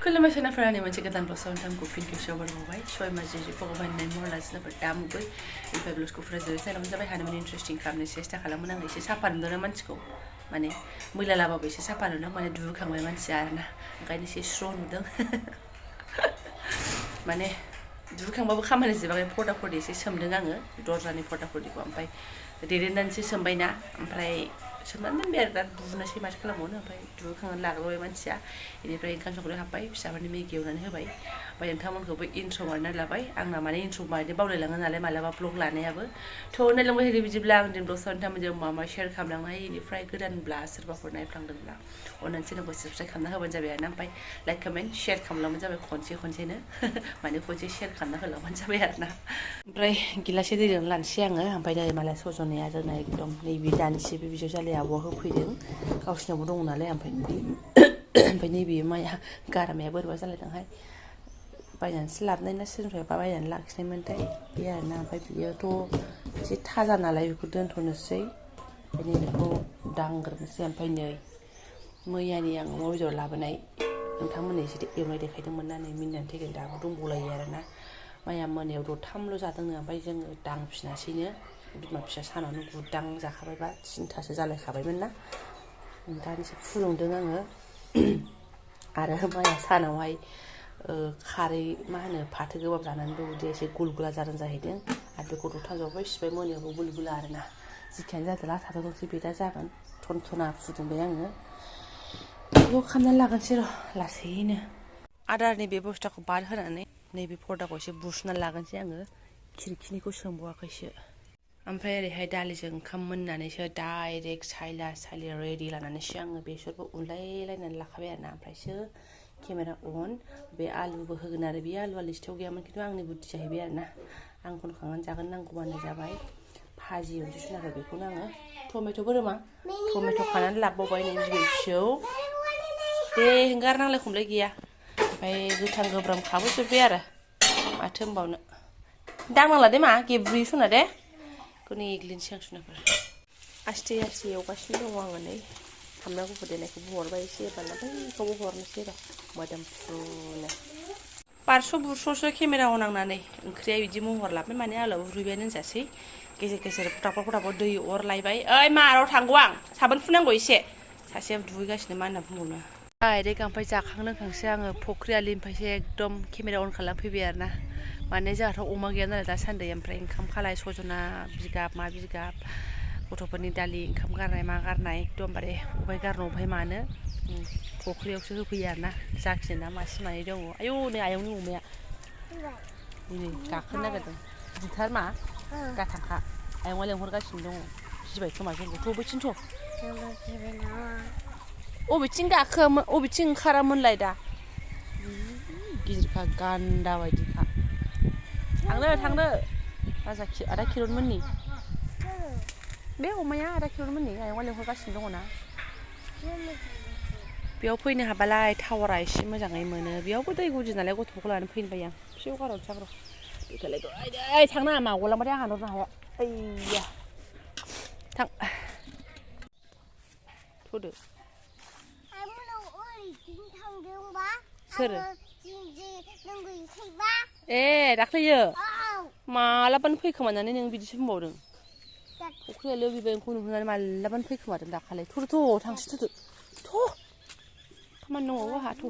खुलुमबाय सोनाफोरानि मोनसे गोदान ब्लगआव नोंथांखौ फिन खेबसेयाव बरायबाय सय माजे भगबाननि महलाजों दामुगै ओमफ्राय ब्लगखौ फुरा जोबोद साइनाव जाबाय हानाय इन्टारेस्टिं खालामनो सेस्था खालामोन आं एसे साफा नुदों मानसिखौ माने मैला लाबाबो एसे साफा नुदों माने दुगैखांबाय मानसिया आरोना ओंखायनो एसे स्र' नुदों माने दुगैखांबाबो खामानि जोबाखै पर्दाफोरदि एसे सोमदों आङो दरजानि पर्दाफोरदिखौ ओमफ्राय देरेन्नानैसो सोमबायना ओमफ्राय सोमनानै दोनबाय आरो दा बुनोसै माथो खालामबावनो ओमफ्राय दुगैखांनानै लाग्रोबाय मानसिया बेनिफ्राय ओंखाम संग्रायाव हाबबाय फिसाफोरनि मेगि एवनानै होबाय ओमफ्राय नोंथांमोनखौबो इन्ट्र' मारनानै लाबाय आंना माने इन्ट्र' मारनो बावलायलाङो नालाय मालाबा ब्लग लानायाबो थ' नायलांबाय थादो बिदिब्ला आं दिन ब्लगआव नोंथांमोनजों मा शेयार खालामलांनो हायो बेनिफ्राय गोदानब्ला सोरबाफोर नायफ्लांदोंब्ला अननानै चेनेलखौ साबस्क्राइब खालामना होबानो जाबाय आरोना ओमफ्राय लाइक कमेन्ट शेयार खालामलांबानो जाबाय खनसेनो माने खनसे शेयार खालामना होलांबानो जाबाय आरोना ओमफ्राय गिलासे दैजों लानोसै आङो ओमफ्राय नै मालाय सजनाया जोंना एकदम नैबे दानसे बे बिजावजालि आब'आ होफैदों गावसिनावबो दङ नालाय ओमफ्राय नैबे माया गारामाया बोरैबा जालायदोंहाय बायनानैसो लाबोनाय ना सोरनिफ्रायबा बायनानै लाखिनायमोनथाय बे आरोना ओमफ्य बियोथ' एसे थाजा नालाय बेखौ दोनथ'नोसै ओमफ्राय बेखौ दांग्रोनोसै ओमफ्राय नै मैयानि आं अमा बेदर लाबोनाय नोंथांमोननो एसे एवनाय देखायदोंमोन ना नै मिनिनानै थैगोन दाबो दंबावलायो आरोना माइया मोनायाव दरथामल' जादोंनो ओमफ्राय जोङो दांफिनासैनो बिमा फिसा सानावनो गुदां जाखाबायबा 3थासो जालायखाबायमोन ना दानिसो फुदुंदों आङो आरो माइया सानावहाय खारै मा होनो फाथो गोबाब जानानैबो उदैया एसे गुलगुला जादों जाहैदों आरो बेखौ दरथाम जाबाय सिबाय मोनायावबो गुलगुला आरोना जिखियानो जादोला थाथ'थोंसै बे दा जागोन थनथना फुदुंबाय आङो बेखौ खालामनानै लागोनसै र' लासैनो आदारनि बेबस्थाखौ बाद होनानै नैबे पर्दाखौ एसे बुस्रांनानै लागोनसै आङो खिरखिनिखौ सोंबावाखैसो ओमफ्राय ओरैहाय दालिजों ओंखाम मोननानैसो डाइरेक्ट साइला रेडि लानानैसो आङो बेसरबो उनलायलायनानै लाखाबाय आरोना ओमफ्रायसो केमेरा अन बे आलुबो होगोन आरो बे आलुआ लिस्टआव गैयामोन खिन्थु आंनि बुद्धि जाहैबाय आरोना आं खनखांनानै जागोन नांगौबानो जाबाय भाजि एवनोसै सुनाखौ बेखौनो आङो टमेट'बो रोमा टमेट' खानानै लाबावबाय नै बिबै फिसौ दे हेंगारनांलाय खमलाय गैया ओमफ्राय गोथां गोब्राम खाबोजोब्बाय आरो माथो होनबावनो दांनांला दे मा गेब्रुयो सना दे बेखौनो एग्लिनोसै आं सुनाफोर आस्थे एवगासिनो दङ आङो नै सामब्राम गुफुर देनायखौ बुहरबाय एसे एबारना बैखौबो हरनोसै र' मोदोमफ्रुनो बारस' बुरस'सो केमेरायाव नांनानै ओंख्रिया बिदि महर लाबाय माने आलुआबो रुइबायानो होनजासै गेजेर गेजेर फटाफट दै अर लायबाय ओइ माराव थांगौ आं साबोन फुनांगौ एसे सासेया दुगैगासिनो मा होनना बुंबावनो डाइरेक्ट ओमफ्राय जाखां लोंखांसो आङो फख्रि आलिनिफ्रायसो एकदम केमेरा अन खालामफैबाय आरोना माने जोंहाथ' अमा गैया नालाय दासान्दि ओमफ्राय ओंखाम खालाय सजना बिगाब मा बिगाब गथ'फोरनि दालि ओंखाम गारनाय मा गारनाय एकदमबारे अबहाय गारनो अबहाय मानो फख्रियावसो होफैयो आरोना जाखिनि ना मासे मानै दङ आयौ नै आयंनि अमाया नै गाखोनो नागिरदों गिदिरथार मा गाथांखा आयंआ लेंहरगासिनो दङ गिबाय खोमा जोंखौ बबेथिंथ' अबेथिं ओंखारामोनलाय दा गिदिरखा गान्दा बायदिखा थांदो आदा किरनमोननि बे अमाया आदा किरनमोननि आयंआ लेंहरगासिनो दङ ना बेयाव फैनो हाबालाय टावारा एसे मोजाङै मोनो बेयावबो दै गुदि नालाय गथ'फोरखौ लानानै फैनो बायो आं फिसौ गारहरनोसै आं र' बेखौलाय थांनाङा मागलांबाथाय आं हानहरनो हाया ओइया थां थ'दो सोरो ए दाख्लैयो मालाबानो फैखोमानानै नों बिदिसो बुंबावदों फख्रिया लोगैबाय नोंखौ नुहुरनानै मालाबानो फैखोमादों दाखालि थ'थ' थांसै थ' खामानि दंबावो आंहा थ'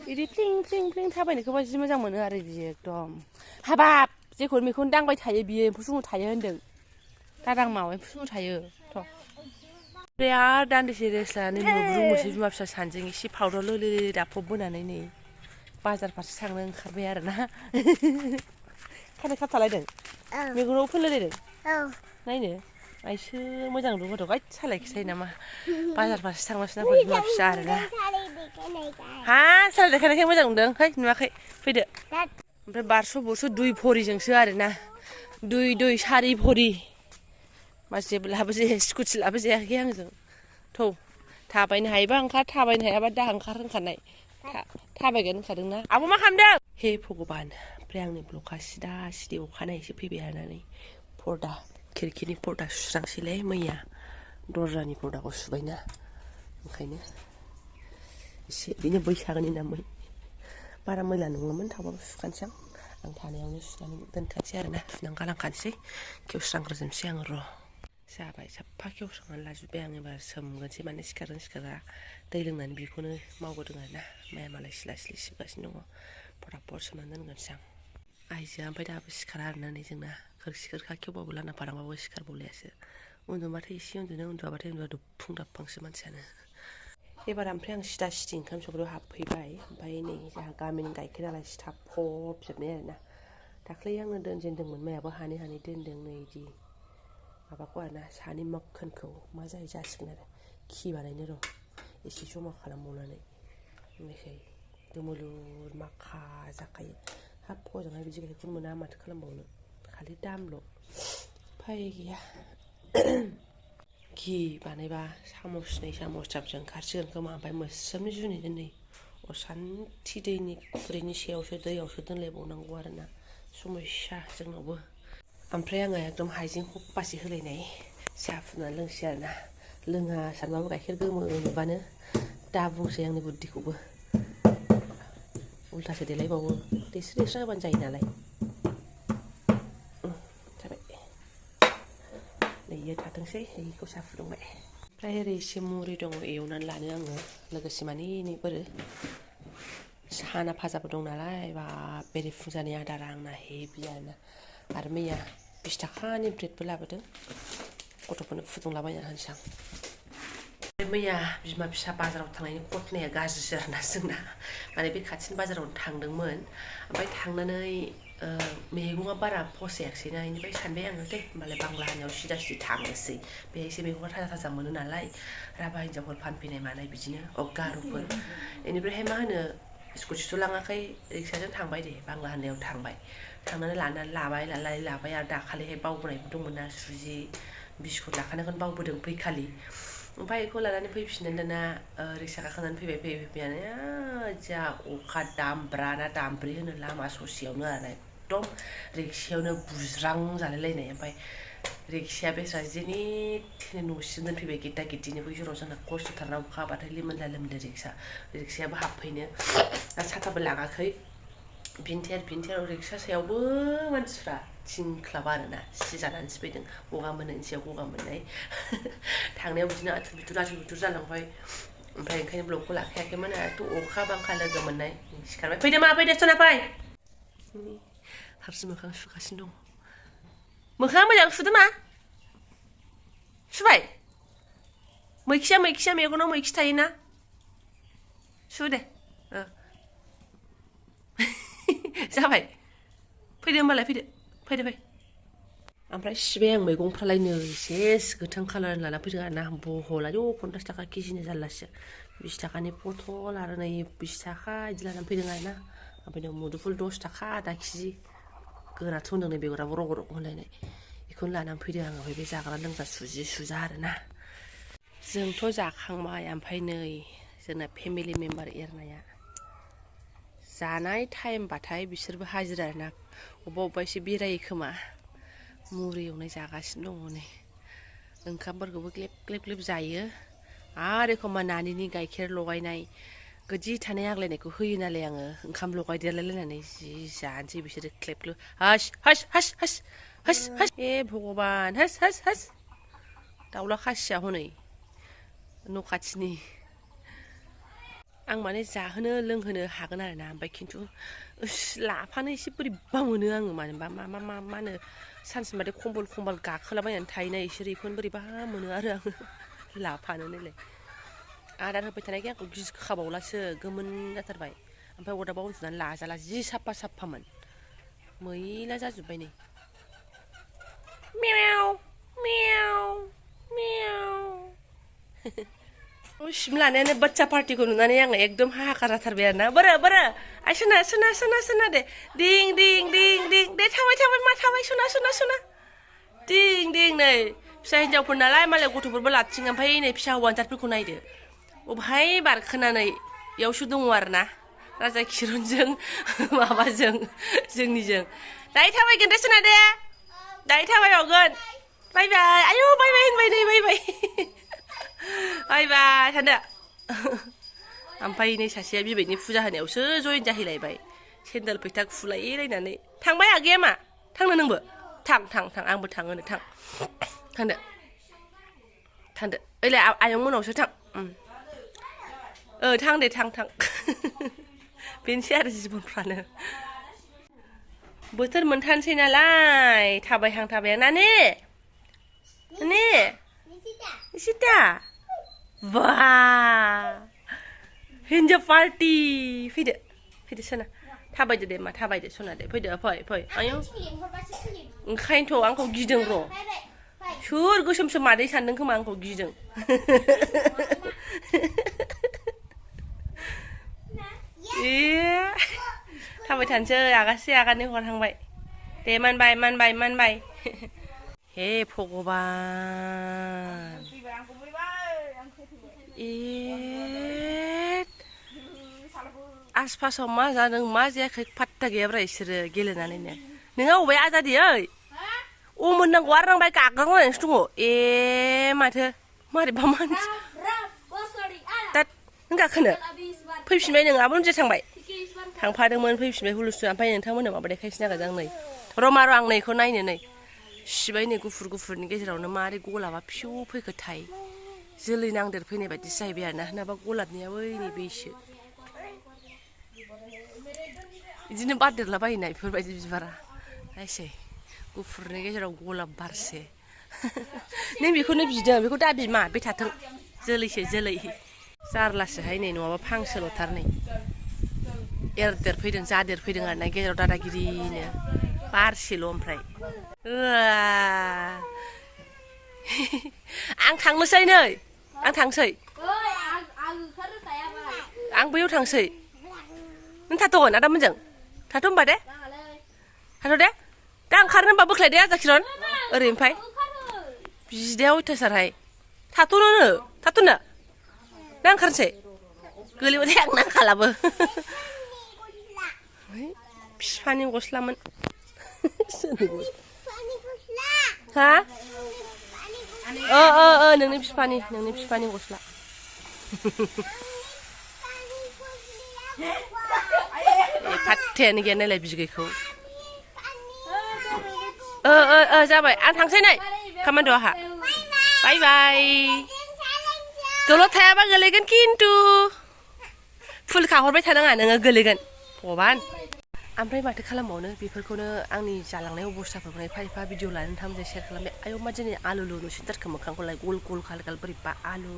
बिदि फ्लिं फ्लिं थाबायनायखौबा जि मोजां मोनो आरो बियो एकदम हाबाब जेखौ मेखौनो दांबाय थायो बियो एम्फौ सुमु थायो होन्दों दादां मावा एम्फौ सुमु थायो थ' ओमफ्राय आरो दान्दिसे रेस्ट लानानै बुंबोसै बिमा फिसा सानजों एसे पाउदार लोलो दाफबबोनानै नै बाजार फारसे थांनो ओंखारबाय आरोना खानाय खाबथालायदों मेगनाव फोनलायलायदों नायनो आइसो मोजां नुदों गाइद सालायखिसै नामा बाजार फारसे थांगासिनो बिमा फिसा आरोना सालाय देखायनायखाय मोजां नुदों है नुवाखै फैदो ओमफ्राय बारस' 2 भरिजोंसो आरोना 2 4 भरि मा जेब्लाबो जे स्कुटि लाबोजायाखै आंजों थ' थाबायनो हायोबा ओंखार थाबायनो हायाबा दा ओंखार होनखानाय थाबायगोन होनखादोंना आब' मा खालामदों हे भगबान ओमफ्राय आंनि ब्लगआ सिदा सिदि अखानायैसो फैबाय आरोना पर्दा खिरखिनि पर्दा सुस्रांसैलाय मैया दरजानि पर्दाखौ सुबायना ओंखायनो एसे बिनो बैसागोनि नामै बारा मैला नङामोन थावबाबो सुखानोसै आं थानायावनो सुनानै दोनखानोसै आरोना सुनानै गालांखानोसै खेवस्रांग्रोजोबनोसै आङो र' जाबाय साफा खेवस्रांनानै लाजोब्बाय आं एबार सोमगोनसै माने सिखारगोन सिखारा दै लोंनानै बेखौनो मावबोदों आरोना माया मालाय सिला सिलि सिबगासिनो दङ फटाफट सोमनानै दोनगोनसै आं आइजोआ ओमफ्राय दाबो सिखारा आरोना नै जोंना खोरखि खोरखा खेवबाबो लाना फारांबाबो सिखारबावलायासो उन्दुबाथाय एसे उन्दुनो उन्दुआबाथाय उन्दुआ दुबफुं दाबफांसो मानसियानो एबार ओमफ्राय आं सिदा सिदि ओंखाम संग्रायाव हाबफैबाय ओमफ्राय नै जोंहा गामिनि गाइखेर नालाय सिथाबफबजोबनाय आरोना दाख्लै आङो दोनजेनदोंमोन मायाबो हानै हानै दोनदों नै इदि माबाखौ आरोना सानि मोखोनखौ मा जायो जासिगोन आरो खि बानायनो र' एसे जमा खालामबावनानै ओमफ्राय दोमोलुर माखा जाखायो हाब हजोंहाय बिदि गाइखेर मोना माथो खालामबावनो खालि दामल' उफाय गैया घि बानायबा सामसनै सामसथामसो ओंखारसिगोन खोमा ओमफ्राय मोस्रोमनि जुनैनो नै असान्थि दैनि खुरैनि सायावसो दैयावसो दोनलायबावनांगौ आरोना समस्या जोंनावबो ओमफ्राय आङो एकदम हाइजें खप्पासे होलायनाय साहा फुदुंनानै लोंसै आरोना लोङा सानबाबो गाइखेर गोमो नुबानो दा बुंसै आंनि बुद्धिखौबो उल्थासो देलायबावो दैस्रो दैस्रो होबानो जायो नालाय जाबाय नैयो थाथोंसै नैखौ साहा फुदुंबाय ओमफ्राय ओरै एसे मुरि दङ एवनानै लानो आङो लोगोसे माने नैफोरो साना भाजाबो दं नालाय बा बेरे फुंजानि आदारा आंना हेभि आरो मैया 20 थाखानि ब्रेडबो लाबोदों गथ'फोरनो फुदुंलाबायना होनोसै आं मैया बिमा फिसा बाजाराव थांनायनि घटनाया गाज्रिसो आरोना जोंना माने बे खाथिनि बाजारावनो थांदोंमोन ओमफ्राय थांनानै मैगङा बारा फसायाखिसैना बेनिफ्राय सानबाय आङो दे होमबालाय बांला हानियाव सिदा सिदि थांनोसै बेहायसो मैगङा थाजा थाजा मोनो नालाय राभा हिनजावफोर फानफैनाय मानाय बिदिनो गार'फोर बेनिफ्रायहाय मा होनो स्कुटिथ' लाङाखै रिक्साजों थांबाय दे बांला हानियाव थांबाय थांनानै लाबाय आरो दाखालिहाय बावबोनायबो दंमोन ना सुजि बिस्कुट लाखानायखौनो बावबोदों फैखालि ओमफ्राय बेखौ लानानै फैफिननानै दाना रिक्सा गाखोनानै फैबायानो जा अखा दामब्रा ना दामब्रि होनो लामा ससेयावनो आरो एकदम रिक्सायावनो बुज्रां जालायलायनाय ओमफ्राय रिक्साया बेस्रा जेने थेने न'सिम दोनफैबाय गेदा गेदिनो बै जराव जोंना खस्थ'थारना अखा हाबाथाय लिमोनला लिमोनला रिक्सायाबो हाबफैनो आरो साथाबो लाङाखै भिनटेर रिक्सा सायावबो मानसिफ्रा थिंख्लाबा आरोना सिजानानैसो फैदों गगा मोननायनि सायाव गगा मोननाय थांनायाव बिदिनो आथुर बिथुर जालांबाय ओमफ्राय ओंखायनो ब्लगखौ लाखायाखैमोन आरो अखा बांखा लोगो मोननाय सिखारबाय फैदो मा फैदो सना फै हारसिं मोखां सुगासिनो दं मोखाङा मोजां सुदो मा सुबाय मैखिया मेगनाव मैखि थायोना सु दे जाबाय फैदो होमबालाय फैदो ओमफ्राय सिबाय आं मैगंफ्रालायनो सेस गोथां कालार लाना फैदों आरोना बहला 50 थाखा केजिनि जारलासो 20 थाखानि पटल आरो नै 20 थाखा बिदि लानानै फैदों आरोना ओमफ्राय नै मुदुफुल 10 थाखा आधा केजि गोराथ' होनदों नै बेगराबो रग' रग' होनलायनाय बेखौनो लानानै फैदों आङो ओमफ्राय बे जाग्रा लोंग्रा सुजा आरोना जोंथ' जाखांबाय ओमफ्राय नै जोंना फेमिलि मेम्बार एरनाया जानाय टाइमबाथाय बिसोरबो हाजिरा आरोना अबेबा एसे बेरायो खोमा मुरि एवनाय जागासिनो दङ नै ओंखामफोरखौबो ग्लेब जायो आरो एखमबा नानिनि गाइखेर लगायनाय गोदि थानाय आग्लायनायखौ होयो नालाय आङो ओंखाम लगायदेरलायलायनानै जि जानोसै बिसोरो ग्लेब हास ए भगबान हास दाउला खासिया हनै न' खाथिनि आं माने जाहोनो लोंहोनो हागोन आरोना ओमफ्राय खिन्थु लाफानो एसे बोरैबा मोनो आङो मानोबा मा होनो सानसेमाथे खम्बल गाखोलाबायनानै थायोना इसोर बेखौनो बोरैबा मोनो आरो आङो लाफानो नायलाय आदार होबाय थानायखाय आंखौ गिखाबावलासो गोमोन जाथारबाय ओमफ्राय अरदाबाव उन्दुनानै लाजाला जि साफामोन मैला जाजोब्बाय नै सिम लानायानो बाच्चा पार्टिखौ नुनानै आङो एकदम हाहाकार जाथारबाय आरोना बोरो आइ सोना दे दिं दे थाबाय मा थाबाय सोना दिं नै फिसा हिनजावफोर नालाय मालाय गथ'फोरबो लाथिं ओमफ्राय नै फिसा हौवा जारफोरखौ नायदो अबहाय बारखोनानै इयावसो दङ आरोना राजा किरनजों माबाजों जोंनिजों दायो थाबायगोन दे सोना दे दायो थाबायबावगोन बाय आयौ बाय होनबाय नै बाय बाय बाय थांदो ओमफ्राय नै सासेया बिबैनि फुजा होनायावसो जयेन जाहैलायबाय सेन्देल फैथा खुलायलायनानै थांबाय आगैया मा थांनो नोंबो थां आंबो थाङोनो थांदो ओइलाय आयं मोनावसो थां थां दे थां बेनोसै आरो जिबनफ्रानो बोथोर मोनथारनोसै नालाय थाबायहां नानि निसिता बा हिन्जाव पार्टि फैदो सना थाबायदो दे मा थाबायदो सना दे फै आयौ ओंखायनोथ' आंखौ गिदों र' सोर गोसोमसोम मादै सानदों खोमा आंखौ गिदों थाबाय थानोसै आगासे आगानै हरहांबाय दे मानबाय हे भगबान आसपासाव मा जादों मा जायाखै फात्ता गैयाब्रा इसोरो गेलेनानैनो नोंहा अबे आजादि ओइ मोननांगौ आरो नांबाय गाग्रांलायनानैसो दङ माथो मारैबा मानसि दा नों गाखोनो फैफिनबाय नों आबो नोंजों थांफादोंमोन फैफिनबाय हुलुसु ओमफ्राय नोंथांमोननो माबा देखायसै नागिरदों आं नै रमार' आं नैखौ नायनो नै सिबाय नै गुफुरनि गेजेरावनो मारै गलाबा फिउ फैखोथाय जोलै नांदेरफैनाय बायदि जाहैबाय आरोना नाबा गलाबनियाबो नै बेसो बिदिनो बारदेरलाबायोना बेफोरबायदि बिबारा नायसै गुफुरनि गेजेराव गलाब बारसे नों बेखौनो बिदों बेखौ दा बिमा बे थाथों जोलैसो जोलै जारलासोहाय नै नङाबा फांसेल'थार नै एरदेरफैदों जादेरफैदों आरोना गेजेराव दादागिरिनो बारसेल' ओमफ्राय आं थांनोसै नै आं थांसै आं बैयाव थांसै नों थाथ'गोन आदामोनजों थाथ' होनबा दे थाथ' दे दा ओंखारनो होनबा बोख्लायदे आजा किरन ओरै ओमफ्राय बिदाया अयथासारहाय थाथ'नो दा ओंखारनोसै गोलैबाथाय आं नांखालाबो बिफानि गस्लामोन हा नोंनि बिफानि गस्ला फात्तायानो गैया नायलाय बिगैखौ जाबाय आं थांसै नै खामानि दं आंहा बाय बाय दलद थायाबा गोलैगोन खिन्थु फुल खाहरबाय थानाङा नोङो गोलैगोन भगबान ओमफ्राय माथो खालामबावनो बेफोरखौनो आंनि जालांनाय अबस्थाफोरखौनो एफा एफा भिडिअ लानो नोंथांमोनजों शेयार खालामबाय आयौ मा दिनै आलुल' नुसिनथारखो मोखांखौलाय गल खाल बोरैबा आलु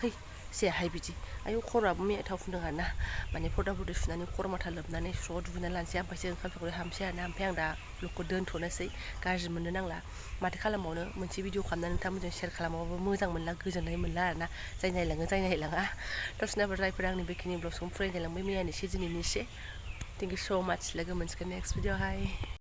है जायाहाय बिदि आयौ खर'आबो मैया थाव फुनदों आरोना माने फर्दा सुनानै खर' माथा लोबनानै स्र' दुगैना लानोसै ओमफ्रायसो ओंखाम संग्रायाव हाबनोसै आरोना ओमफ्राय आं दा ब्लगखौ दोनथ'नोसै गाज्रि मोननो नांला माथो खालामबावनो मोनसे भिडिअ खालामनानै नोंथांमोनजों शेयार खालामाबाबो मोजां मोनला गोजोननाय मोनला आरोना जाय नायलाङा दसेनाबो जायफोर आंनि बेखिनि ब्लगखौ फरायनायलांबाय मैयानिसे दिनैनिसे थेंक इउ स' माच लोगो मोनसिगोन नेक्स्ट भिडिअ'हाय